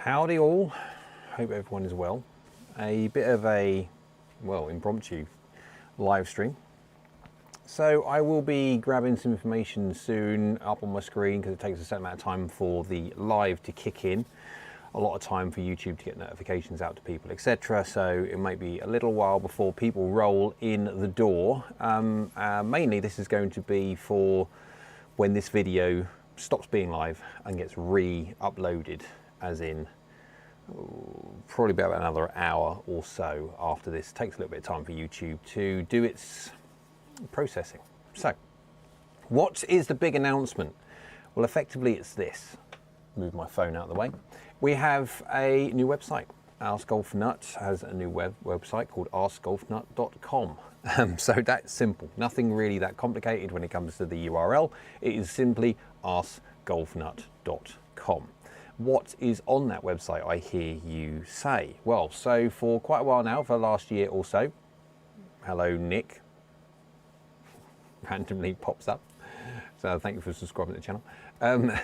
Howdy all, hope everyone is well. A bit of a, well, impromptu live stream. So I will be grabbing some information soon up on my screen because it takes a certain amount of time for the live to kick in. A lot of time for YouTube to get notifications out to people, etc. So it might be a little while before people roll in the door. Mainly this is going to be for when this video stops being live and gets re-uploaded, as in probably about another hour or so after this. It takes a little bit of time for YouTube to do its processing. So what is the big announcement? Well, effectively it's this. Move my phone out of the way. We have a new website. AskGolfNut has a new website called AskGolfNut.com. So that's simple. Nothing really that complicated when it comes to the URL. It is simply AskGolfNut.com. What is on that website, I hear you say? Well, so for quite a while now, for the last year or so, hello Nick, randomly pops up. So thank you for subscribing to the channel.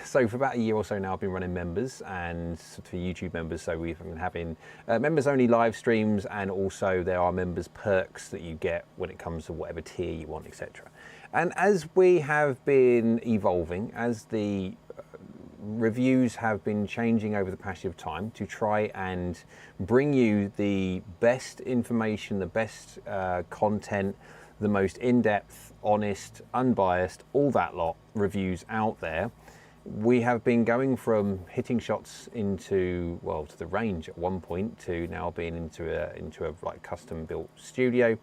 So for about a year or so now, I've been running members, and for YouTube members, so we've been having members only live streams, and also there are members perks that you get when it comes to whatever tier you want, etc. And as we have been evolving, as the reviews have been changing over the passage of time to try and bring you the best information, the best content, the most in-depth, honest, unbiased, all that lot reviews out there. We have been going from hitting shots into, well, to the range at one point, to now being into a like custom built studio,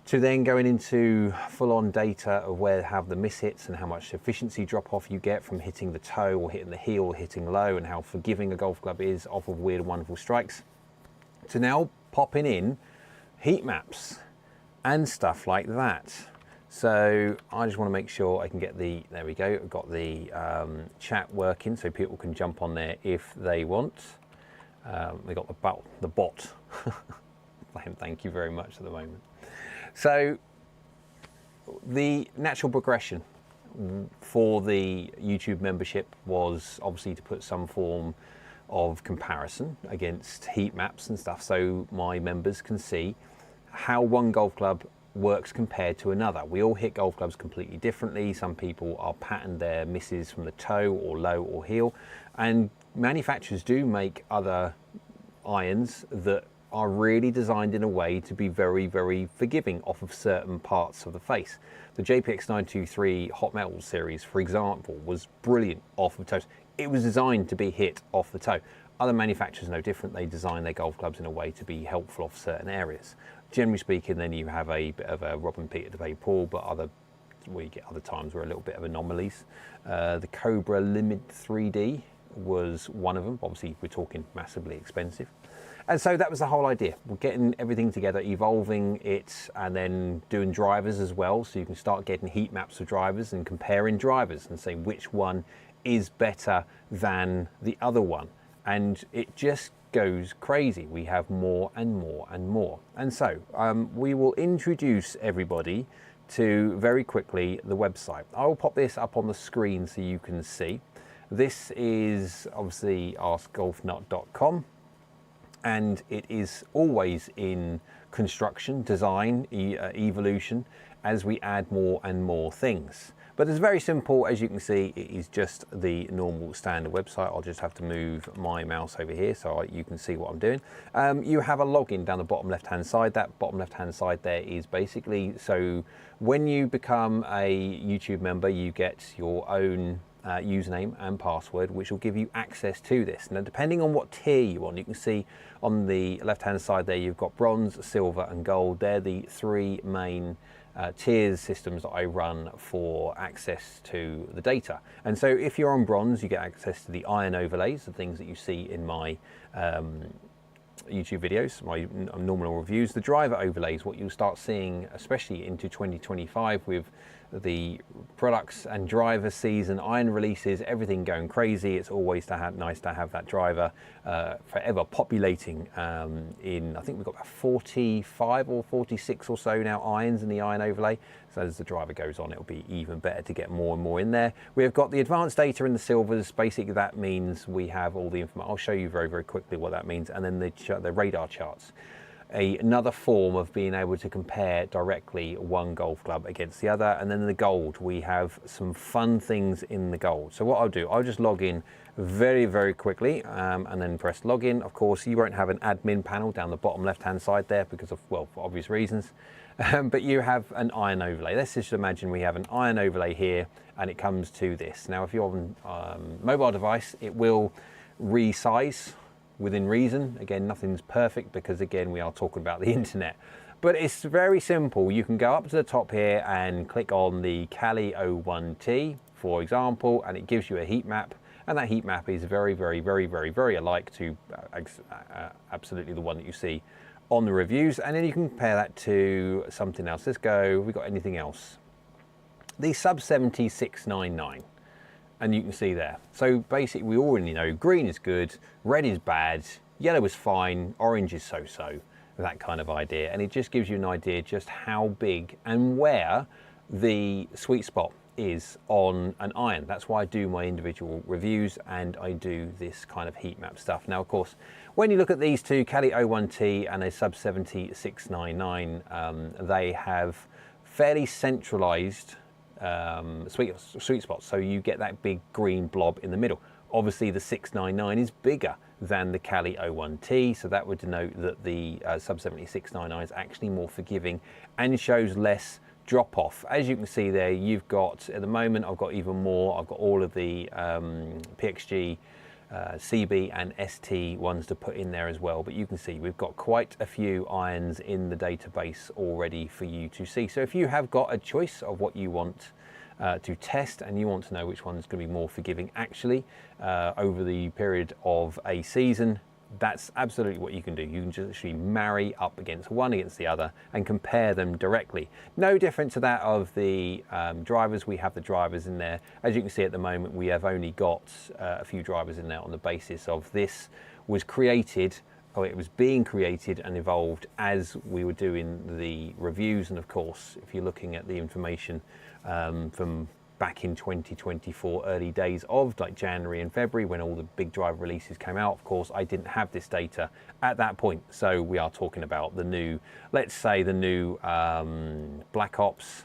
to then going into full-on data of where have the miss hits and how much efficiency drop off you get from hitting the toe or hitting the heel or hitting low, and how forgiving a golf club is off of weird wonderful strikes, to now popping in heat maps and stuff like that. So I just want to make sure I can get the, there we go, I've got the chat working so people can jump on there if they want. We got the bot. Thank you very much at the moment. So the natural progression for the YouTube membership was obviously to put some form of comparison against heat maps and stuff, so my members can see how one golf club works compared to another. We all hit golf clubs completely differently. Some people are patterned their misses from the toe or low or heel, and manufacturers do make other irons that are really designed in a way to be very, very forgiving off of certain parts of the face. The JPX 923 Hot Metal series, for example, was brilliant off of toes. It was designed to be hit off the toe. Other manufacturers are no different. They design their golf clubs in a way to be helpful off certain areas. Generally speaking, then you have a bit of a Rob and Peter debate pool, but we get other times where a little bit of anomalies. The Cobra Limit 3D was one of them. Obviously, we're talking massively expensive. And so that was the whole idea. We're getting everything together, evolving it, and then doing drivers as well. So you can start getting heat maps of drivers and comparing drivers and say which one is better than the other one. And it just goes crazy. We have more and more and more. And so we will introduce everybody to, very quickly, the website. I will pop this up on the screen so you can see. This is obviously AskGolfNut.com. And it is always in construction, design, evolution, as we add more and more things. But it's very simple, as you can see. It is just the normal standard website. I'll just have to move my mouse over here so you can see what I'm doing. You have a login down the bottom left-hand side. That bottom left-hand side there is basically, so when you become a YouTube member, you get your own username and password, which will give you access to this. Now, depending on what tier you're on, you can see on the left-hand side there, you've got bronze, silver, and gold. They're the three main tiers systems that I run for access to the data. And so if you're on bronze, you get access to the iron overlays, the things that you see in my YouTube videos, my normal reviews. The driver overlays, what you'll start seeing, especially into 2025 with the products and driver season, iron releases, everything going crazy. It's always nice to have that driver forever populating in, I think we've got about 45 or 46 or so now irons in the iron overlay. So as the driver goes on, it'll be even better to get more and more in there. We've got the advanced data in the silvers. Basically, that means we have all the information. I'll show you very, very quickly what that means. And then the radar charts. Another form of being able to compare directly one golf club against the other. And then the gold, we have some fun things in the gold. So what I'll do, I'll just log in very, very quickly and then press login. Of course, you won't have an admin panel down the bottom left-hand side there because of, well, for obvious reasons. But you have an iron overlay. Let's just imagine we have an iron overlay here and it comes to this. Now, if you're on mobile device, it will resize within reason. Again, nothing's perfect because again, we are talking about the internet, but it's very simple. You can go up to the top here and click on the Cali 01T, for example, and it gives you a heat map. And that heat map is very, very, very, very, very alike to absolutely the one that you see on the reviews. And then you can compare that to something else. Let's go, have we got anything else? The sub 70 699. And you can see there. So basically we already know green is good, red is bad, yellow is fine, orange is so-so, that kind of idea. And it just gives you an idea just how big and where the sweet spot is on an iron. That's why I do my individual reviews and I do this kind of heat map stuff. Now, of course, when you look at these two, Cali 01T and a sub 70 699, they have fairly centralized sweet spots, so you get that big green blob in the middle. Obviously the 699 is bigger than the Cali 01T, so that would denote that the sub 70 699 is actually more forgiving and shows less drop off. As you can see there, you've got, at the moment, I've got even more. I've got all of the PXG, CB and ST ones to put in there as well, but you can see we've got quite a few irons in the database already for you to see. So if you have got a choice of what you want to test and you want to know which one's going to be more forgiving actually over the period of a season, that's absolutely what you can do. You can just actually marry up against one against the other and compare them directly. No different to that of the drivers. We have the drivers in there. As you can see at the moment, we have only got a few drivers in there on the basis of this was created, or it was being created and evolved as we were doing the reviews. And of course, if you're looking at the information from back in 2024, early days of like January and February when all the big driver releases came out, of course, I didn't have this data at that point. So we are talking about the new, let's say the new Black Ops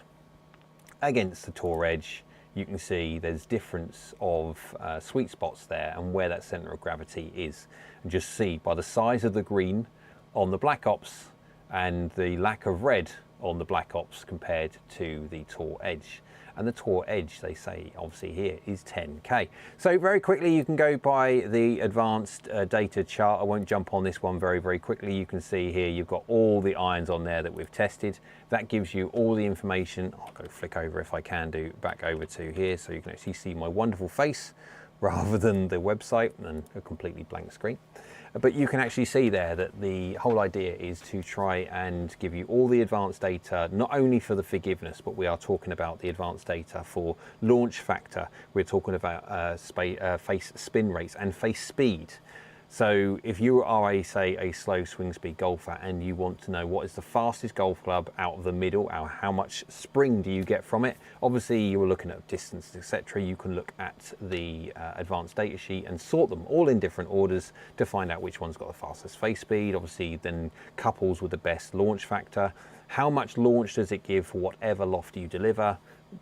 against the Tour Edge. You can see there's difference of sweet spots there and where that center of gravity is. And just see by the size of the green on the Black Ops and the lack of red on the Black Ops compared to the Tour Edge. And the Tour Edge, they say, obviously here is 10K. So very quickly, you can go by the advanced data chart. I won't jump on this one very, very quickly. You can see here, you've got all the irons on there that we've tested. That gives you all the information. I'll go flick over if I can do back over to here so you can actually see my wonderful face rather than the website and a completely blank screen. But you can actually see there that the whole idea is to try and give you all the advanced data, not only for the forgiveness, but we are talking about the advanced data for launch factor. We're talking about face spin rates and face speed. So if you are say a slow swing speed golfer and you want to know what is the fastest golf club out of the middle, how much spring do you get from it? Obviously you're looking at distances, etc. You can look at the advanced data sheet and sort them all in different orders to find out which one's got the fastest face speed. Obviously then couples with the best launch factor. How much launch does it give for whatever loft you deliver?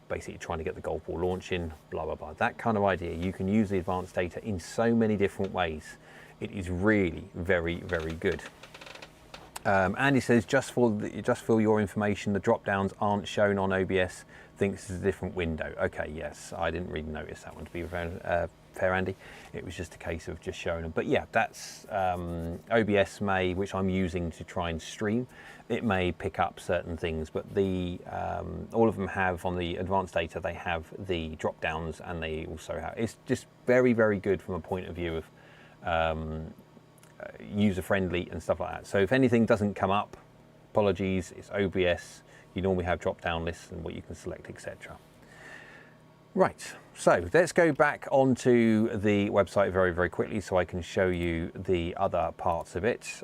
Basically trying to get the golf ball launching, blah, blah, blah. That kind of idea. You can use the advanced data in so many different ways. It is really very, very good. Andy says, just for your information, the drop downs aren't shown on OBS. Thinks it's a different window. Okay, yes, I didn't really notice that one, to be fair, Andy. It was just a case of just showing them. But yeah, that's OBS may, which I'm using to try and stream. It may pick up certain things, but the all of them have on the advanced data. They have the drop downs, and they also have. It's just very, very good from a point of view of user friendly and stuff like that. So if anything doesn't come up, apologies, it's OBS. you normally have drop down lists and what you can select, etc. Right, so let's go back onto the website very, very quickly so I can show you the other parts of it.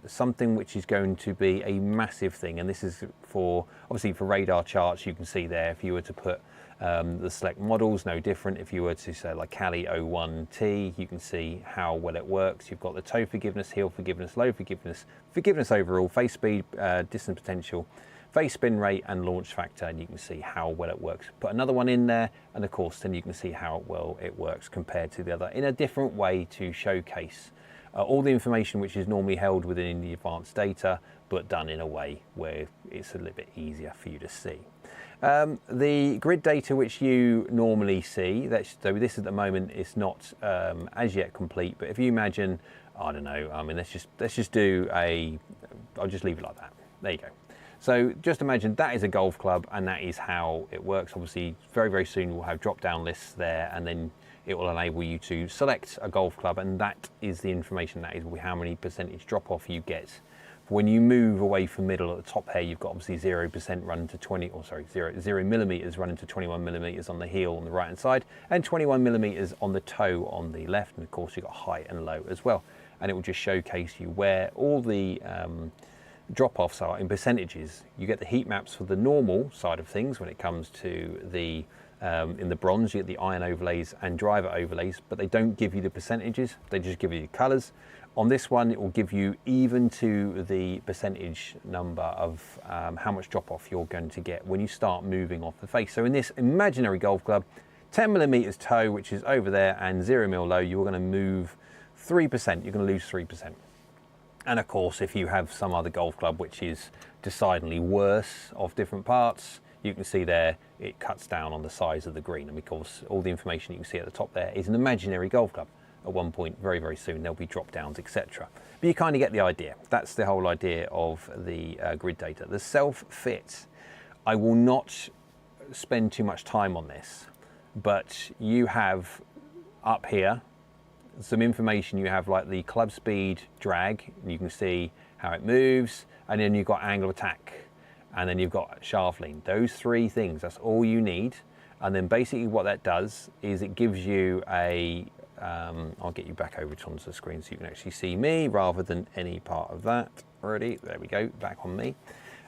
Something which is going to be a massive thing, and this is for, obviously for radar charts, you can see there, if you were to put the select models, no different. If you were to say like Cali 01T, you can see how well it works. You've got the toe forgiveness, heel forgiveness, low forgiveness, forgiveness overall, face speed, distance potential, face spin rate and launch factor, and you can see how well it works. Put another one in there and of course then you can see how well it works compared to the other in a different way to showcase all the information which is normally held within the advanced data, but done in a way where it's a little bit easier for you to see. The grid data which you normally see, so this at the moment is not as yet complete, but if you imagine, I don't know, I mean let's just do I'll just leave it like that. There you go. So just imagine that is a golf club and that is how it works. Obviously very, very soon we'll have drop down lists there, and then it will enable you to select a golf club, and that is the information, that is how many percentage drop off you get. When you move away from middle at the top here, you've got obviously 0% run to 20, or sorry, 0 millimeters running to 21 millimeters on the heel on the right hand side, and 21 millimeters on the toe on the left. And of course you've got high and low as well. And it will just showcase you where all the drop-offs are in percentages. You get the heat maps for the normal side of things when it comes to the in the bronze, you get the iron overlays and driver overlays, but they don't give you the percentages, they just give you the colors. On this one, it will give you even to the percentage number of how much drop-off you're going to get when you start moving off the face. So in this imaginary golf club, 10 millimeters toe, which is over there, and 0 mil low, you're going to move 3%, you're going to lose 3%. And of course, if you have some other golf club which is decidedly worse of different parts, you can see there it cuts down on the size of the green. And of course, all the information you can see at the top there is an imaginary golf club. At one point, very, very soon, there'll be drop downs, etc. But you kind of get the idea. That's the whole idea of the grid data. The self-fit, I will not spend too much time on this, but you have up here some information. You have like the club speed drag, and you can see how it moves, and then you've got angle of attack, and then you've got shaft lean. Those three things, that's all you need. And then basically what that does is it gives you a I'll get you back over onto the screen so you can actually see me rather than any part of that already. There we go, back on me.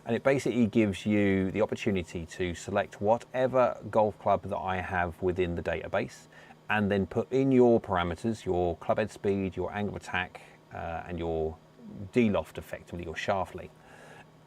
And it basically gives you the opportunity to select whatever golf club that I have within the database, and then put in your parameters, your club head speed, your angle of attack, and your D-loft, effectively, your shaft lean.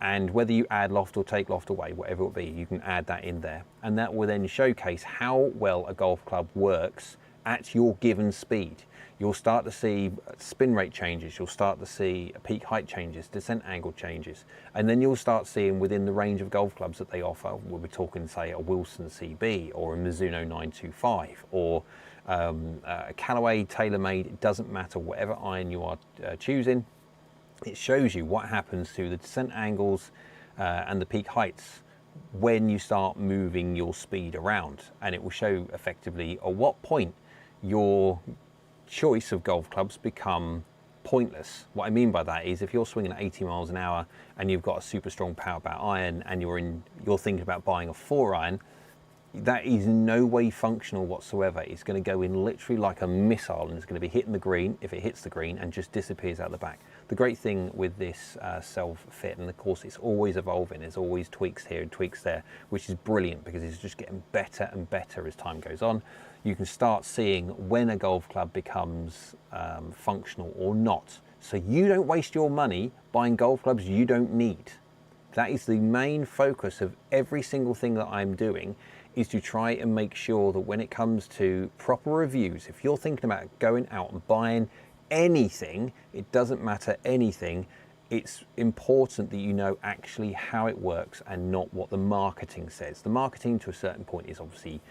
And whether you add loft or take loft away, whatever it will be, you can add that in there. And that will then showcase how well a golf club works at your given speed. You'll start to see spin rate changes, you'll start to see peak height changes, descent angle changes, and then you'll start seeing within the range of golf clubs that they offer, we're talking say a Wilson CB or a Mizuno 925 or a Callaway TaylorMade, it doesn't matter, whatever iron you are choosing, it shows you what happens to the descent angles and the peak heights when you start moving your speed around, and it will show effectively at what point your choice of golf clubs become pointless. What I mean by that is if you're swinging at 80 miles an hour and you've got a super strong power bat iron and you're thinking about buying a 4-iron, that is in no way functional whatsoever. It's going to go in literally like a missile, and it's going to be hitting the green if it hits the green and just disappears out the back. The great thing with this self-fit, and of course it's always evolving, there's always tweaks here and tweaks there, which is brilliant because it's just getting better and better as time goes on. You can start seeing when a golf club becomes functional or not. So you don't waste your money buying golf clubs you don't need. That is the main focus of every single thing that I'm doing, is to try and make sure that when it comes to proper reviews, if you're thinking about going out and buying anything, it doesn't matter anything, it's important that you know actually how it works and not what the marketing says. The marketing to a certain point is obviously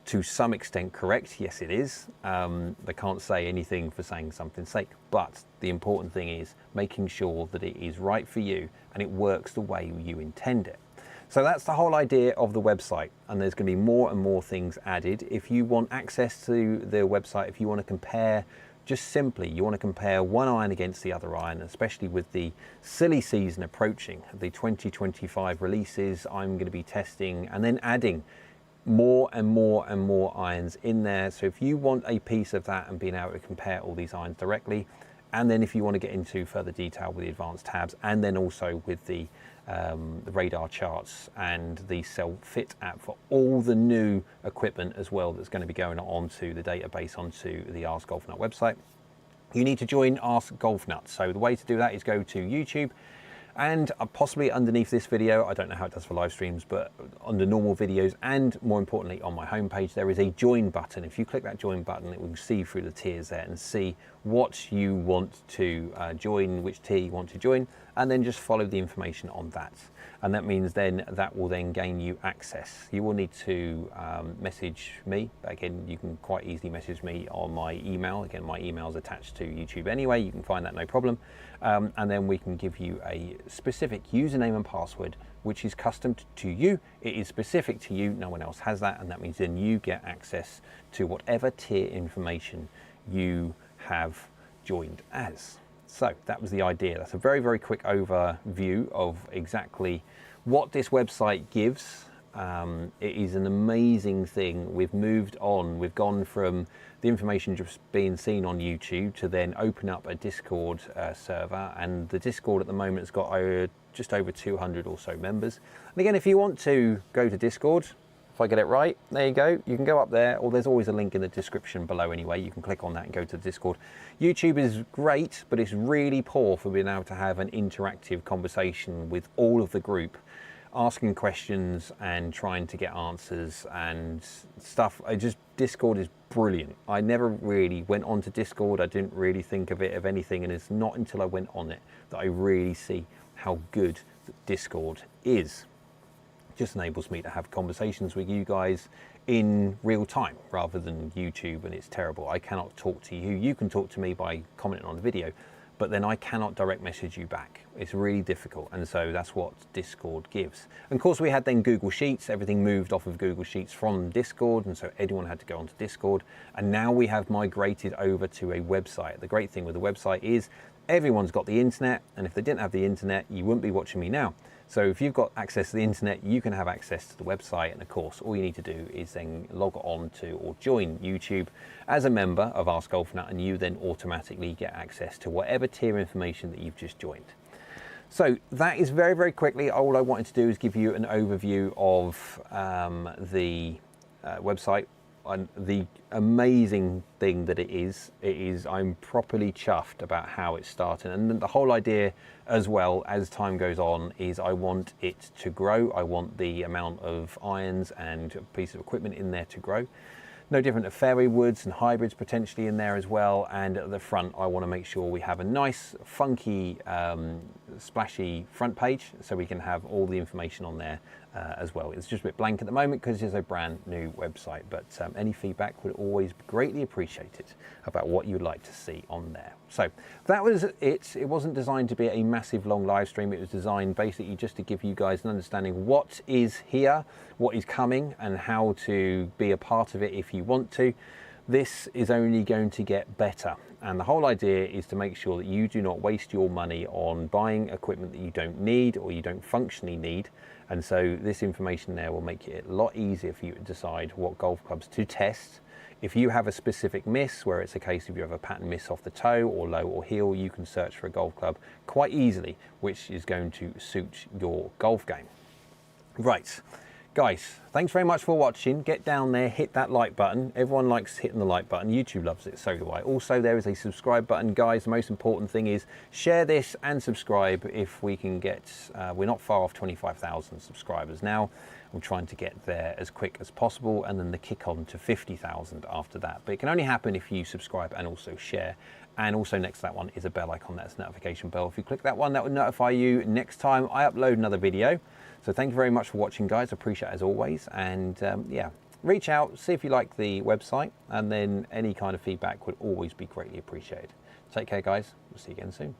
to some extent correct, yes it is. They can't say anything for saying something's sake, but the important thing is making sure that it is right for you and it works the way you intend it. So that's the whole idea of the website, and there's going to be more and more things added. If you want access to the website, if you want to compare just simply you want to compare one iron against the other iron, especially with the silly season approaching, the 2025 releases. I'm going to be testing and then adding more and more and more irons in there. So if you want a piece of that and being able to compare all these irons directly, and then if you want to get into further detail with the advanced tabs, and then also with the radar charts and the Self-Fit app for all the new equipment as well that's going to be going onto the database, onto the AskGolfNut website, you need to join AskGolfNut. So the way to do that is go to YouTube, and possibly underneath this video, I don't know how it does for live streams, but under normal videos and more importantly on my homepage, there is a join button. If you click that join button, it will see through the tiers there and see what you want to join, which tier you want to join, and then just follow the information on that. And that means then that will then gain you access. You will need to message me. Again, you can quite easily message me on my email. Again, my email is attached to YouTube anyway. You can find that no problem. And then we can give you a specific username and password, which is custom to you. It is specific to you. No one else has that. And that means then you get access to whatever tier information you have joined as. So that was the idea. That's a very, very quick overview of exactly what this website gives. It is an amazing thing. We've moved on. We've gone from the information just being seen on YouTube to then open up a Discord server. And the Discord at the moment has got just over 200 or so members. And again, if you want to go to Discord, if I get it right, there you go. You can go up there, or there's always a link in the description below anyway. You can click on that and go to the Discord. YouTube is great, but it's really poor for being able to have an interactive conversation with all of the group, asking questions and trying to get answers and stuff. Discord is brilliant. I never really went onto Discord. I didn't really think of it of anything, and it's not until I went on it that I really see how good Discord is. Just enables me to have conversations with you guys in real time rather than YouTube, and it's terrible. I cannot talk to you. You can talk to me by commenting on the video, but then I cannot direct message you back. It's really difficult, and so that's what Discord gives. And of course we had then Google Sheets. Everything moved off of Google Sheets from Discord, and so everyone had to go onto Discord, and now we have migrated over to a website. The great thing with the website is everyone's got the internet, and if they didn't have the internet, you wouldn't be watching me now. So if you've got access to the internet, you can have access to the website, and of course all you need to do is then log on to or join YouTube as a member of AskGolfNut, and you then automatically get access to whatever tier information that you've just joined. So that is very, very quickly, all I wanted to do is give you an overview of the website. And the amazing thing that it is, I'm properly chuffed about how it's started. And the whole idea as well as time goes on is I want it to grow. I want the amount of irons and pieces of equipment in there to grow. No different to fairway woods and hybrids potentially in there as well. And at the front, I want to make sure we have a nice, funky, splashy front page so we can have all the information on there as well. It's just a bit blank at the moment because it's a brand new website, but any feedback would always be greatly appreciated about what you'd like to see on there. So that was it. It wasn't designed to be a massive long live stream. It was designed basically just to give you guys an understanding what is here, what is coming, and how to be a part of it if you want to. This is only going to get better, and the whole idea is to make sure that you do not waste your money on buying equipment that you don't need or you don't functionally need. And so this information there will make it a lot easier for you to decide what golf clubs to test. If you have a specific miss, where it's a case of you have a pattern miss off the toe or low or heel, you can search for a golf club quite easily, which is going to suit your golf game. Right. Guys, thanks very much for watching. Get down there, hit that like button. Everyone likes hitting the like button. YouTube loves it, so do I. Also, there is a subscribe button. Guys, the most important thing is share this and subscribe if we can get, we're not far off 25,000 subscribers now. I'm trying to get there as quick as possible, and then the kick on to 50,000 after that. But it can only happen if you subscribe and also share. And also next to that one is a bell icon. That's a notification bell. If you click that one, that will notify you next time I upload another video. So thank you very much for watching, guys. I appreciate it as always. And yeah, reach out, see if you like the website, and then any kind of feedback would always be greatly appreciated. Take care, guys. We'll see you again soon.